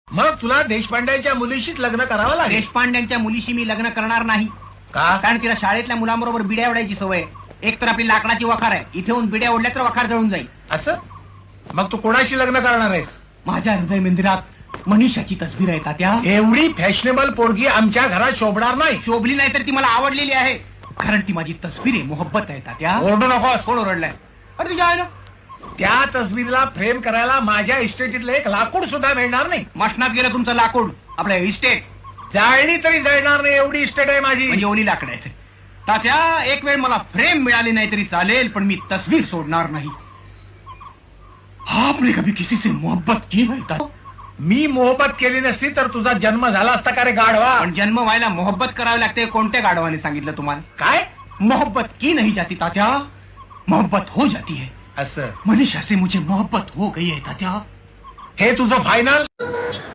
मग तुला देशपांड्यांच्या मुलीशीच लग्न करावं लागेल. देशपांड्यांच्या मुलीशी मी लग्न करणार नाही, का? कारण तिला शाळेतल्या मुलांबरोबर बिड्या ओढायची सवय आहे. एक तर आपली लाकडाची वखार आहे, इथे येऊन बिड्या ओढल्या तर वखार जळून जाईल. असं? मग तू कोणाशी लग्न करणार आहेस? माझ्या हृदय मंदिरात मनीषाची तस्वीर आहे तात्या. एवढी फॅशनेबल पोरगी आमच्या घरात शोभणार नाही. शोभली नाही तर ती मला आवडलेली आहे, कारण ती माझी तस्वीर आहे, मोहब्बत आहे तात्या. ओरडू नकोस. कोण ओरडलाय? अरे तुझ्या आहे ना, त्या तस्वीरीला फ्रेम करायला माझ्या इस्टेटीतलं एक लाकूड सुद्धा मिळणार नाही. मशनात गेलं तुमचं लाकूड, आपल्या इस्टेट जाळली तरी जळणार नाही एवढी इस्टेट आहे माझी. म्हणजे ओली लाकड आहेत. तात्या, एक वेळ मला फ्रेम मिळाली नाही तरी चालेल, पण मी तस्वीर सोडणार नाही. आपने कभी किसी से मोहब्बत की है तात्या? मी मोहब्बत केली नसती तर तुझा जन्म झाला असता का रे गाढवा? पण जन्म व्हायला मोहब्बत करावी लागते. कोणत्या गाढवाने सांगितलं तुम्हाला? काय? मोहब्बत की नहीं जाती तात्या, मोहब्बत हो जाती है. असं? मनीषा से मुझे मोहब्बत हो गई है तात्या. हे तुझं फायनल?